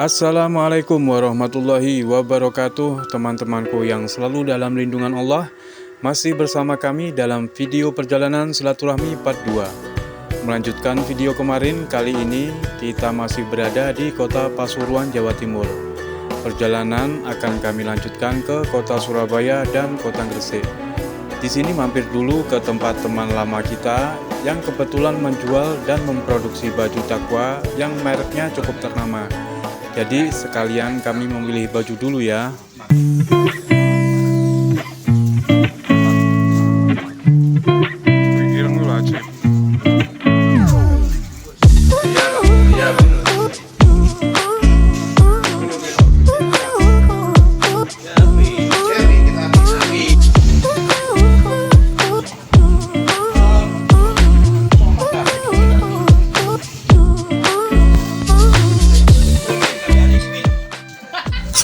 Assalamualaikum warahmatullahi wabarakatuh, teman-temanku yang selalu dalam lindungan Allah. Masih bersama kami dalam video perjalanan silaturahmi part 2. Melanjutkan video kemarin, kali ini kita masih berada di kota Pasuruan, Jawa Timur. Perjalanan akan kami lanjutkan ke kota Surabaya dan kota Gresik. Di sini mampir dulu ke tempat teman lama kita yang kebetulan menjual dan memproduksi baju takwa yang mereknya cukup ternama. Jadi sekalian kami memilih baju dulu ya.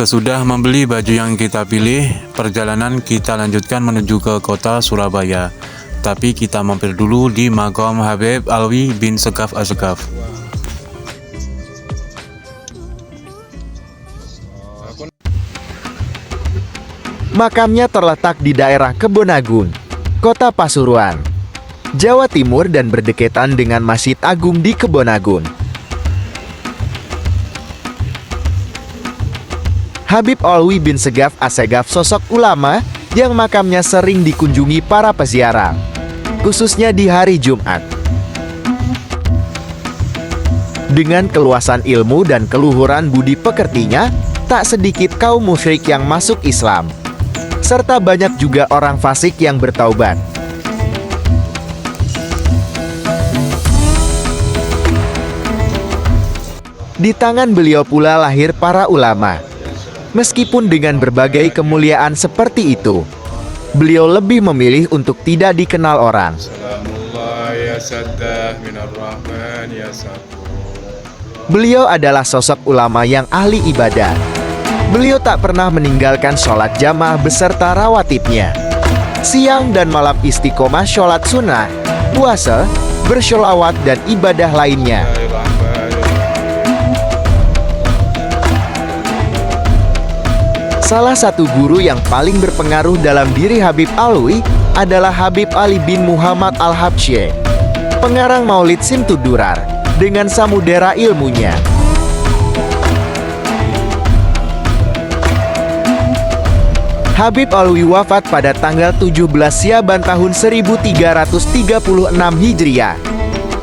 Sesudah membeli baju yang kita pilih, perjalanan kita lanjutkan menuju ke kota Surabaya. Tapi kita mampir dulu di Makam Habib Alwi bin Segaf Asegaf. Makamnya terletak di daerah Kebonagung, Kota Pasuruan, Jawa Timur dan berdekatan dengan Masjid Agung di Kebonagung. Habib Alwi bin Segaf Asegaf sosok ulama yang makamnya sering dikunjungi para peziarah, khususnya di hari Jumat. Dengan keluasan ilmu dan keluhuran budi pekertinya, tak sedikit kaum musyrik yang masuk Islam, serta banyak juga orang fasik yang bertaubat. Di tangan beliau pula lahir para ulama. Meskipun dengan berbagai kemuliaan seperti itu, beliau lebih memilih untuk tidak dikenal orang. Beliau adalah sosok ulama yang ahli ibadah. Beliau tak pernah meninggalkan sholat jamaah beserta rawatibnya. Siang dan malam istiqomah sholat sunnah, puasa, bersholawat dan ibadah lainnya. Salah satu guru yang paling berpengaruh dalam diri Habib Alwi adalah Habib Ali bin Muhammad Al-Habsyi, pengarang Maulid Simtud-Durar, dengan samudera ilmunya. Habib Alwi wafat pada tanggal 17 Syaban tahun 1336 Hijriah.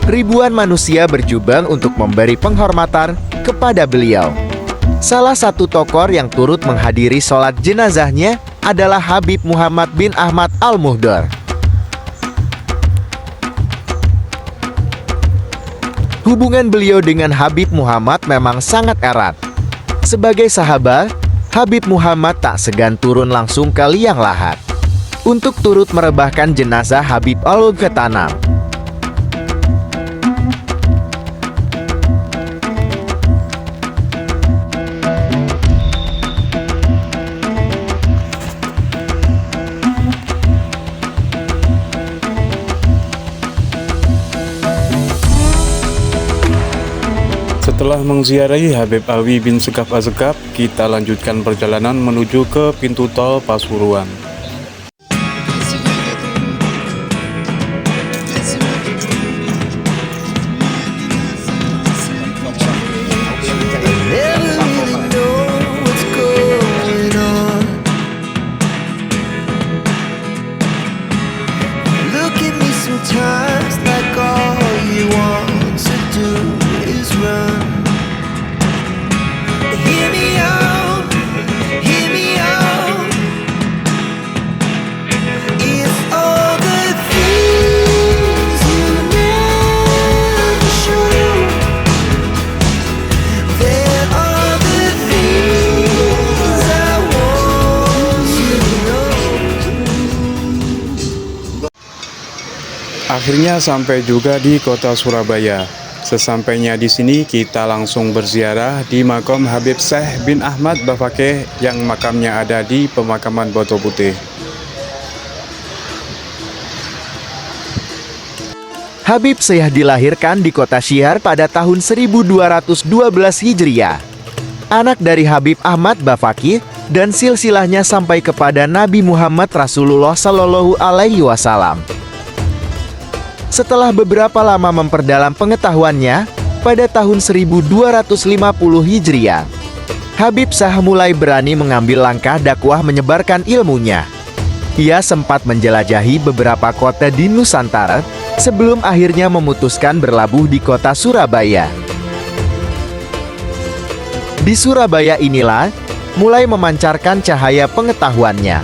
Ribuan manusia berjubel untuk memberi penghormatan kepada beliau. Salah satu tokoh yang turut menghadiri sholat jenazahnya adalah Habib Muhammad bin Ahmad Al-Muhdar. Hubungan beliau dengan Habib Muhammad memang sangat erat. Sebagai sahabat, Habib Muhammad tak segan turun langsung ke liang lahat untuk turut merebahkan jenazah Habib Alwi ke tanah. Setelah mengziarahi Habib Alwi bin Segaf Asegaf, kita lanjutkan perjalanan menuju ke pintu tol Pasuruan. Akhirnya sampai juga di kota Surabaya. Sesampainya di sini kita langsung berziarah di makam Habib Syekh bin Ahmad Bafakih yang makamnya ada di pemakaman Boto Putih. Habib Syekh dilahirkan di kota Syiar pada tahun 1212 Hijriah. anak dari Habib Ahmad Bafaqih, dan silsilahnya sampai kepada Nabi Muhammad Rasulullah Shallallahu Alaihi Wasallam. Setelah beberapa lama memperdalam pengetahuannya, pada tahun 1250 Hijriah, Habib Shah mulai berani mengambil langkah dakwah menyebarkan ilmunya. Ia sempat menjelajahi beberapa kota di Nusantara, sebelum akhirnya memutuskan berlabuh di kota Surabaya. Di Surabaya inilah mulai memancarkan cahaya pengetahuannya.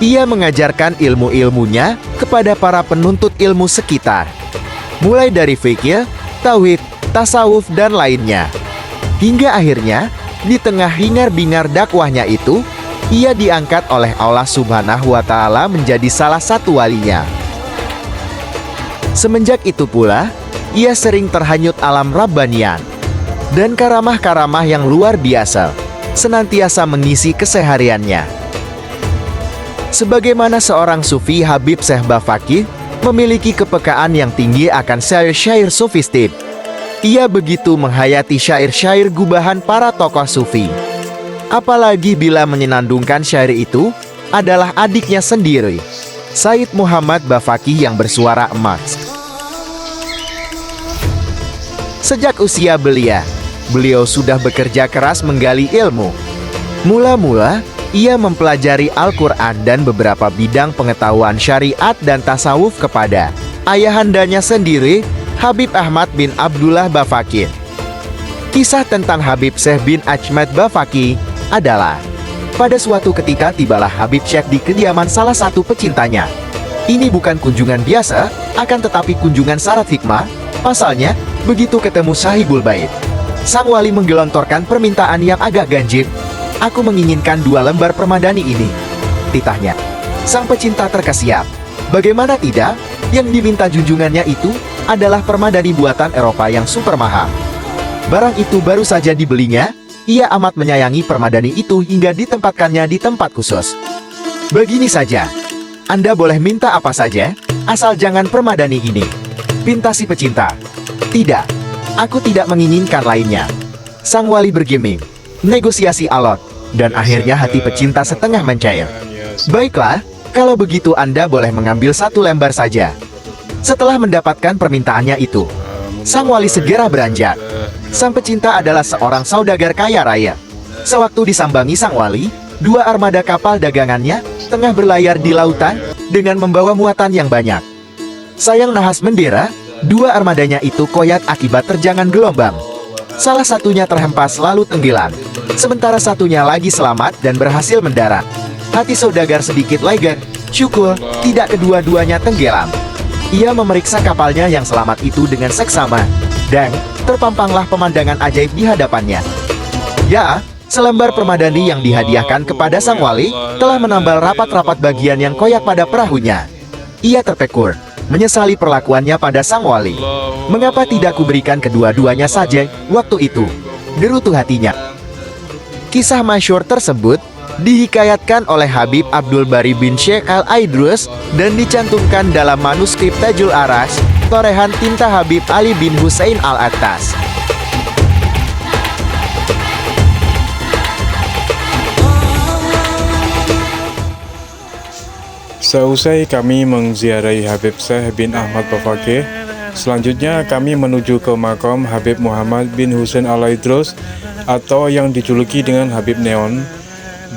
Ia mengajarkan ilmu-ilmunya kepada para penuntut ilmu sekitar, mulai dari fikih, tauhid, tasawuf, dan lainnya. Hingga akhirnya, di tengah hingar-bingar dakwahnya itu, ia diangkat oleh Allah Subhanahu wa Ta'ala menjadi salah satu walinya. Semenjak itu pula, ia sering terhanyut alam Rabbanian, dan karamah-karamah yang luar biasa senantiasa mengisi kesehariannya. Sebagaimana seorang sufi, Habib Syekh Bafaqih memiliki kepekaan yang tinggi akan syair-syair sufistik. Ia begitu menghayati syair-syair gubahan para tokoh sufi. Apalagi bila menyenandungkan syair itu adalah adiknya sendiri, Said Muhammad Bafaqih yang bersuara emas. Sejak usia belia, beliau sudah bekerja keras menggali ilmu. Mula-mula, ia mempelajari Al-Quran dan beberapa bidang pengetahuan syariat dan tasawuf kepada ayahandanya sendiri, Habib Ahmad bin Abdullah Bafaqih. Kisah tentang Habib Syekh bin Ahmad Bafaqih adalah, pada suatu ketika tibalah Habib Syekh di kediaman salah satu pecintanya. Ini bukan kunjungan biasa, akan tetapi kunjungan syarat hikmah. Pasalnya, begitu ketemu Sahibul Bait, sang wali menggelontorkan permintaan yang agak ganjil. "Aku menginginkan 2 lembar permadani ini," titahnya. Sang pecinta terkesiap. Bagaimana tidak, yang diminta junjungannya itu adalah permadani buatan Eropa yang super mahal. Barang itu baru saja dibelinya. Ia amat menyayangi permadani itu hingga ditempatkannya di tempat khusus. "Begini saja, Anda boleh minta apa saja, asal jangan permadani ini," pinta si pecinta. "Tidak, aku tidak menginginkan lainnya." Sang wali bergeming. Negosiasi alot, dan akhirnya hati pecinta setengah mencair. "Baiklah, kalau begitu Anda boleh mengambil 1 lembar saja." Setelah mendapatkan permintaannya itu, sang wali segera beranjak. Sang pecinta adalah seorang saudagar kaya raya. Sewaktu disambangi sang wali, 2 armada kapal dagangannya tengah berlayar di lautan dengan membawa muatan yang banyak. Sayang nahas mendera, 2 armadanya itu koyak akibat terjangan gelombang. Salah satunya terhempas lalu tenggelam, sementara satunya lagi selamat dan berhasil mendarat. Hati saudagar sedikit lega, syukur tidak kedua-duanya tenggelam. Ia memeriksa kapalnya yang selamat itu dengan seksama, dan terpampanglah pemandangan ajaib di hadapannya. Ya, selembar permadani yang dihadiahkan kepada sang wali telah menambal rapat-rapat bagian yang koyak pada perahunya. Ia terpekur, menyesali perlakuannya pada sang wali. "Mengapa tidak kuberikan kedua-duanya saja waktu itu?" gerutu hatinya. Kisah masyhur tersebut dihikayatkan oleh Habib Abdul Bari bin Syekh Al-Aidrus dan dicantumkan dalam manuskrip Tajul Aras, torehan tinta Habib Ali bin Husain Al-Attas. Seusai kami mengziarahi Habib Syekh bin Ahmad Bafaqih, selanjutnya kami menuju ke makam Habib Muhammad bin Husain Al-Aidrus atau yang dijuluki dengan Habib Neon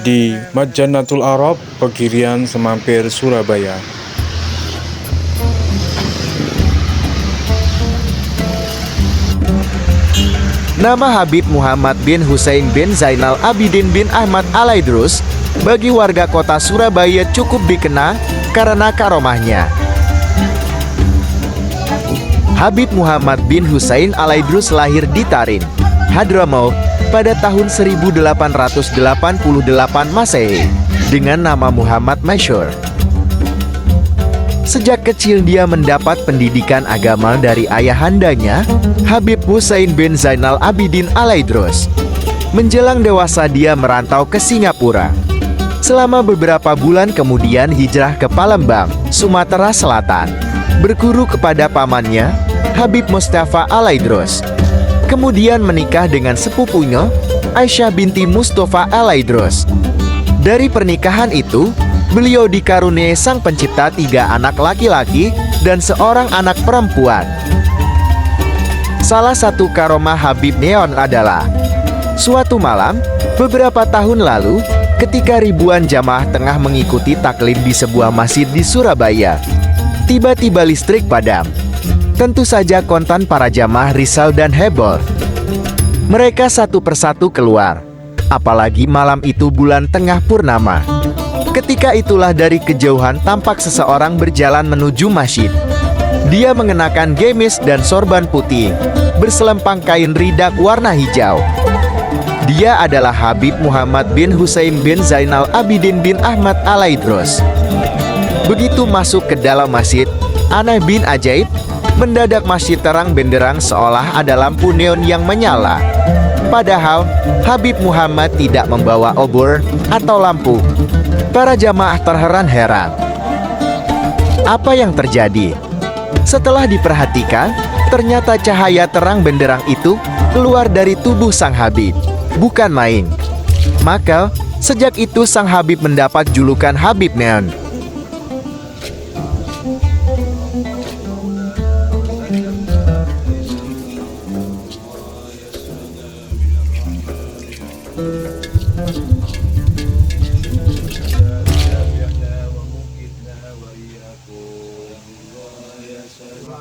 di Madjanatul Arab, Pegirian Semampir, Surabaya. Nama Habib Muhammad bin Husain bin Zainal Abidin bin Ahmad Al-Aidrus bagi warga kota Surabaya cukup dikenal karena karomahnya. Habib Muhammad bin Husain Al-Aidrus lahir di Tarin, Hadramaut pada tahun 1888 Masehi dengan nama Muhammad masyhur. Sejak kecil dia mendapat pendidikan agama dari ayahandanya, Habib Husain bin Zainal Abidin Al-Aidrus. Menjelang dewasa dia merantau ke Singapura. Selama beberapa bulan kemudian hijrah ke Palembang, Sumatera Selatan, berguru kepada pamannya, Habib Mustafa Al-Aidrus. Kemudian menikah dengan sepupunya, Aisyah binti Mustafa Al-Aidrus. Dari pernikahan itu, beliau dikaruniai Sang Pencipta 3 anak laki-laki dan seorang anak perempuan. Salah satu karomah Habib Neon adalah suatu malam, beberapa tahun lalu, ketika ribuan jamaah tengah mengikuti taklim di sebuah masjid di Surabaya, tiba-tiba listrik padam. Tentu saja kontan para jamaah risau dan heboh. Mereka satu persatu keluar. Apalagi malam itu bulan tengah purnama. Ketika itulah dari kejauhan tampak seseorang berjalan menuju masjid. Dia mengenakan gamis dan sorban putih, berselempang kain ridak warna hijau. Dia adalah Habib Muhammad bin Husain bin Zainal Abidin bin Ahmad Al-Aidrus. Begitu masuk ke dalam masjid, aneh bin ajaib, mendadak masjid terang benderang seolah ada lampu neon yang menyala. Padahal Habib Muhammad tidak membawa obor atau lampu. Para jamaah terheran-heran. Apa yang terjadi? Setelah diperhatikan, ternyata cahaya terang benderang itu keluar dari tubuh sang Habib. Bukan main. Maka, sejak itu sang Habib mendapat julukan Habib Neon.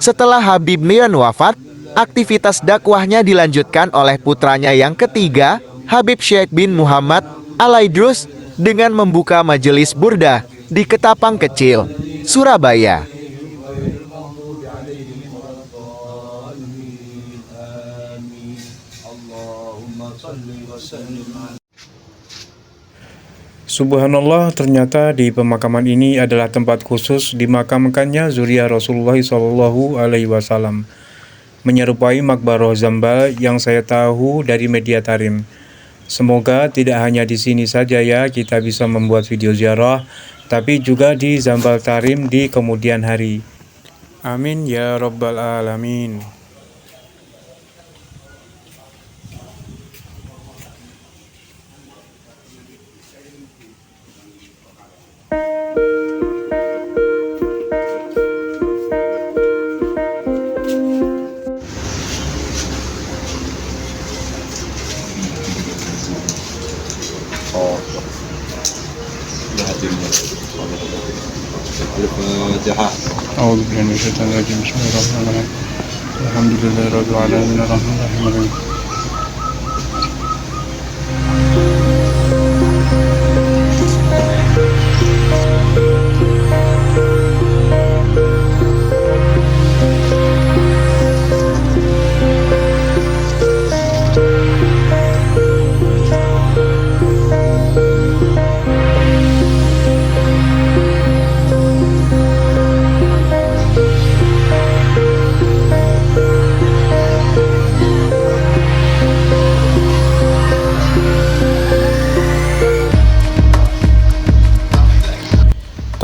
Setelah Habib Neon wafat, aktivitas dakwahnya dilanjutkan oleh putranya yang ketiga, Habib Syekh bin Muhammad Al-Aidrus, dengan membuka majelis burdah di Ketapang Kecil, Surabaya. Subhanallah, ternyata di pemakaman ini adalah tempat khusus dimakamkannya zuriat Rasulullah SAW, menyerupai Makbarah Zambal yang saya tahu dari media Tarim. Semoga tidak hanya di sini saja ya kita bisa membuat video ziarah, tapi juga di Zambal Tarim di kemudian hari. Amin ya Rabbal Alamin. أعوذ بالله من الشيطان الرجيم بسم الله الرحمن الرحيم الحمد لله رب العالمين الرحمن الرحيم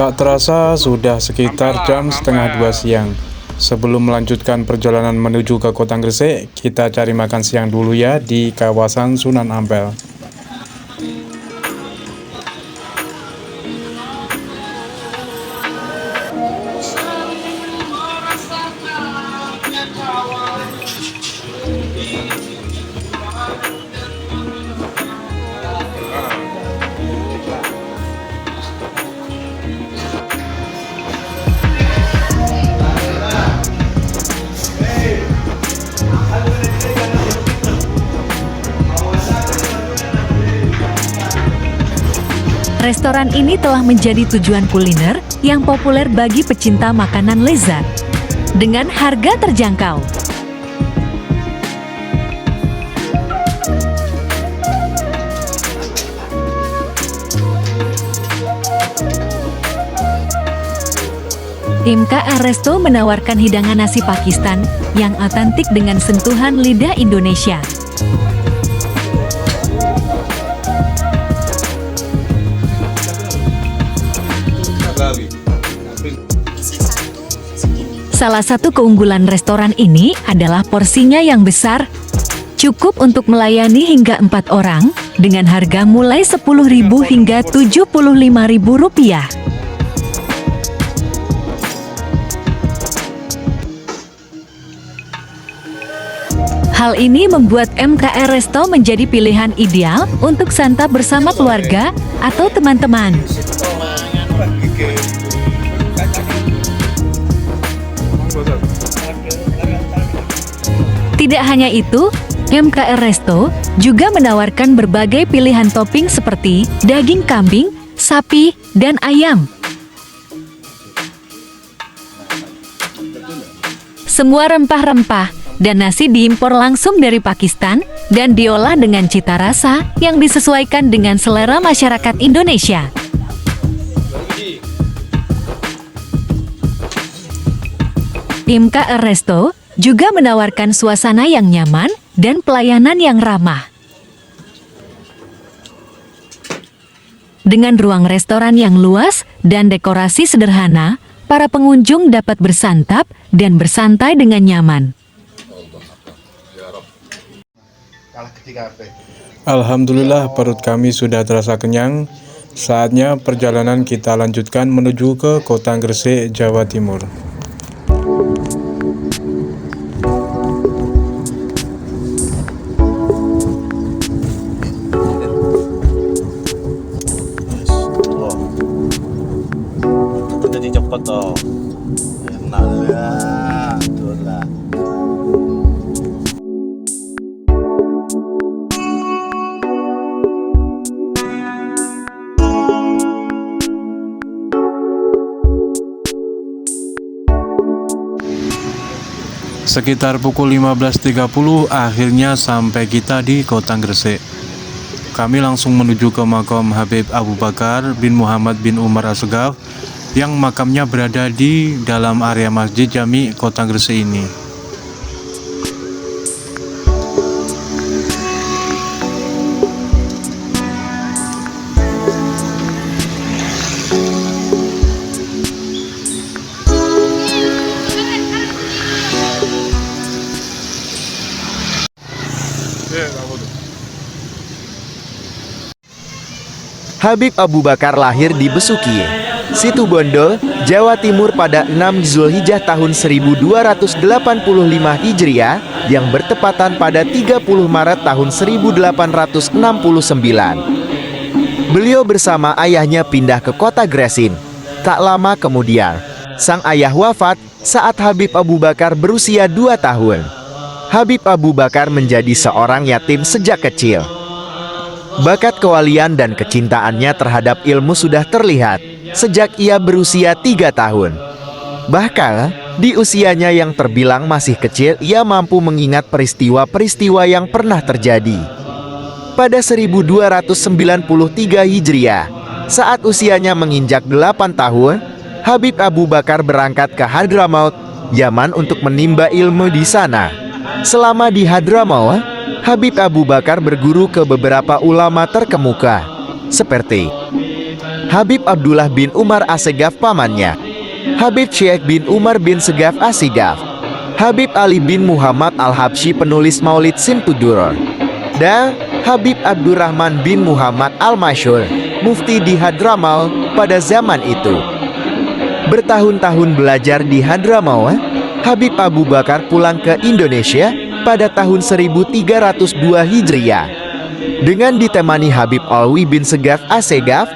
Tak terasa sudah sekitar jam setengah 2 siang. Sebelum melanjutkan perjalanan menuju ke Kota Gresik, kita cari makan siang dulu ya di kawasan Sunan Ampel. Restoran ini telah menjadi tujuan kuliner yang populer bagi pecinta makanan lezat dengan harga terjangkau. Tim KR Resto menawarkan hidangan nasi Pakistan yang otentik dengan sentuhan lidah Indonesia. Salah satu keunggulan restoran ini adalah porsinya yang besar, Cukup untuk melayani hingga 4 orang dengan harga mulai Rp10.000 hingga Rp75.000. Hal ini membuat MKR Resto menjadi pilihan ideal untuk santap bersama keluarga atau teman-teman. Tidak hanya itu, MKR Resto juga menawarkan berbagai pilihan topping seperti daging kambing, sapi, dan ayam. Semua rempah-rempah dan nasi diimpor langsung dari Pakistan dan diolah dengan cita rasa yang disesuaikan dengan selera masyarakat Indonesia. MKR Resto juga menawarkan suasana yang nyaman dan pelayanan yang ramah. Dengan ruang restoran yang luas dan dekorasi sederhana, para pengunjung dapat bersantap dan bersantai dengan nyaman. Alhamdulillah perut kami sudah terasa kenyang. Saatnya perjalanan kita lanjutkan menuju ke Kota Gresik, Jawa Timur. Jadi cepet toh. Enak lah, betul lah. Sekitar pukul 15.30 akhirnya sampai kita di Kota Gresik. Kami langsung menuju ke makam Habib Abu Bakar bin Muhammad bin Umar Assegaf yang makamnya berada di dalam area Masjid Jami Kota Gresik ini. Habib Abu Bakar lahir di Besuki, Situbondo, Jawa Timur pada 6 Zulhijjah tahun 1285 Hijriah yang bertepatan pada 30 Maret tahun 1869. Beliau bersama ayahnya pindah ke kota Gresik. Tak lama kemudian, sang ayah wafat saat Habib Abu Bakar berusia 2 tahun. Habib Abu Bakar menjadi seorang yatim sejak kecil. Bakat kewalian dan kecintaannya terhadap ilmu sudah terlihat sejak ia berusia 3 tahun. Bahkan, di usianya yang terbilang masih kecil, ia mampu mengingat peristiwa-peristiwa yang pernah terjadi. Pada 1293 Hijriah, saat usianya menginjak 8 tahun, Habib Abu Bakar berangkat ke Hadramaut, Yaman untuk menimba ilmu di sana. Selama di Hadramaut, Habib Abu Bakar berguru ke beberapa ulama terkemuka, seperti Habib Abdullah bin Umar Assegaf pamannya, Habib Syekh bin Umar bin Segaf Assegaf, Habib Ali bin Muhammad Al-Habsyi penulis Maulid Simtudur, dan Habib Abdurrahman bin Muhammad Al-Masyhur, mufti di Hadramaut pada zaman itu. Bertahun-tahun belajar di Hadramaut, Habib Abu Bakar pulang ke Indonesia pada tahun 1302 Hijriah. Dengan ditemani Habib Alwi bin Segaf Assegaf,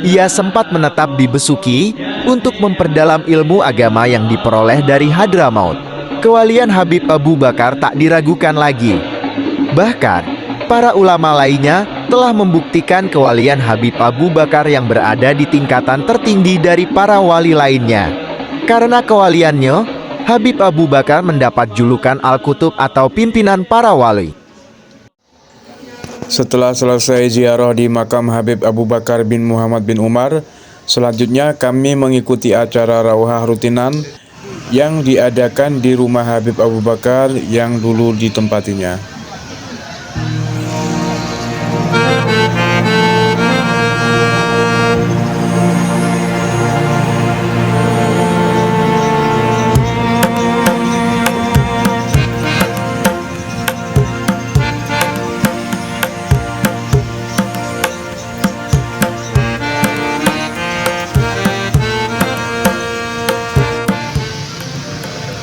ia sempat menetap di Besuki untuk memperdalam ilmu agama yang diperoleh dari Hadramaut. Kewalian Habib Abu Bakar tak diragukan lagi. Bahkan, para ulama lainnya telah membuktikan kewalian Habib Abu Bakar yang berada di tingkatan tertinggi dari para wali lainnya. Karena kewaliannya, Habib Abu Bakar mendapat julukan Al-Kutub atau pimpinan para wali. Setelah selesai ziarah di makam Habib Abu Bakar bin Muhammad bin Umar, selanjutnya kami mengikuti acara rauhah rutinan yang diadakan di rumah Habib Abu Bakar yang dulu ditempatinya.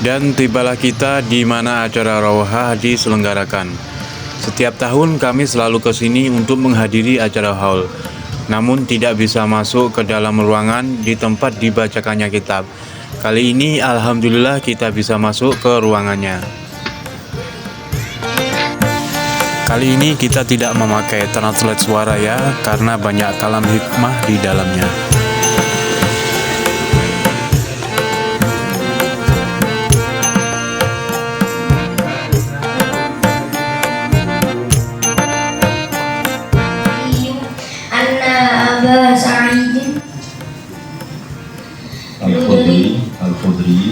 Dan tibalah kita di mana acara Rawahah diselenggarakan. Setiap tahun kami selalu ke sini untuk menghadiri acara haul. Namun tidak bisa masuk ke dalam ruangan di tempat dibacakannya kitab. Kali ini alhamdulillah kita bisa masuk ke ruangannya. Kali ini kita tidak memakai translate suara ya, karena banyak kalam hikmah di dalamnya. أبا سعيد الخدري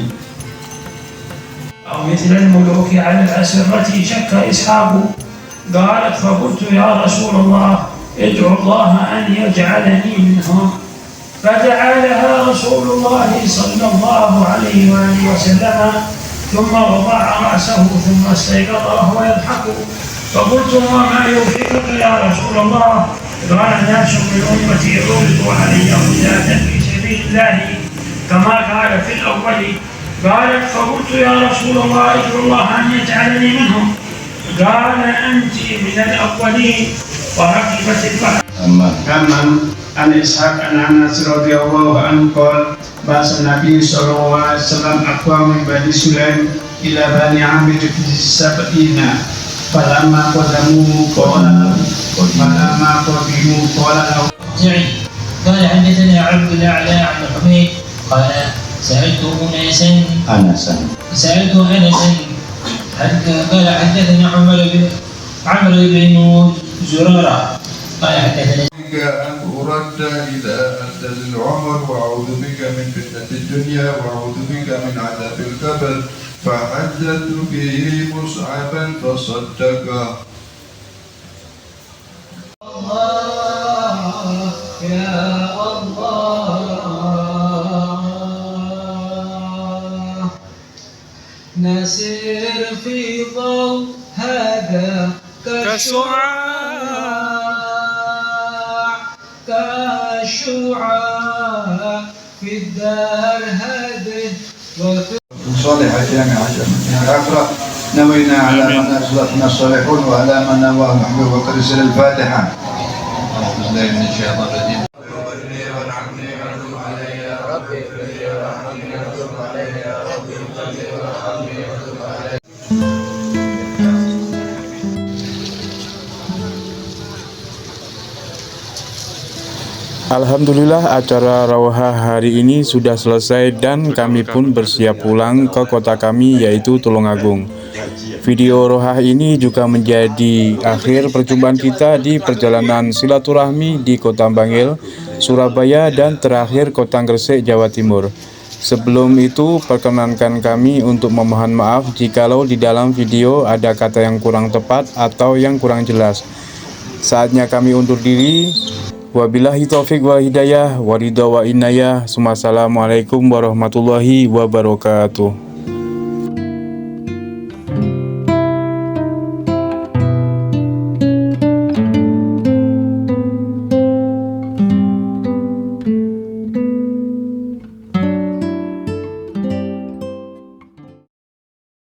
أو مثل الملوك على الأسرة شك إسحاق قالت فقلت يا رسول الله ادعو الله أن يجعلني منهم فدعا لها رسول الله صلى الله عليه وآله وسلم ثم وضع رأسه ثم استيقظ وهو يضحك فقلت وما يوفقك يا رسول الله قال ناس من أمتي عرضوا علي غزاة في سبيل الله كما قال في الأول قالت فقلت يا رسول الله ادعو الله أن يجعلني منهم قال أنت من الأولين وركبت البحر. كمن عن إسحاق عن أنس رضي الله عنه قال بعث النبي صلى الله عليه وسلم أقوام من بني سليم إلى بني عامر في السبعين فلما قدموا قال قال حدثنا عبد الأعلى عن حميد قال سألت أنسا قال حدثني عمرو بن زرارة قال حدثنا أن أرد إلى أرذل العمر وأعوذ بك من فتنة الدنيا وأعوذ بك من عذاب القبر فحدثت به مصعبا فصدقه. يا الله نسير في ضوء هذا كالشعاع في الدار هذه صالح الجامع أقرأ نوينا على من أسلفنا الصالحون وعلى من نواه محبوب وترسل الفاتحة. أعوذ بالله من الشيطان الرجيم. Alhamdulillah acara Rawahah hari ini sudah selesai dan kami pun bersiap pulang ke kota kami yaitu Tulungagung. Video Rawahah ini juga menjadi akhir perjumpaan kita di perjalanan silaturahmi di Kota Bangil, Surabaya dan terakhir Kota Gresik, Jawa Timur. Sebelum itu perkenankan kami untuk memohon maaf jikalau di dalam video ada kata yang kurang tepat atau yang kurang jelas. Saatnya kami undur diri. Wabillahi taufiq wal hidayah, waridha wa inayah. Assalamualaikum warahmatullahi wabarakatuh.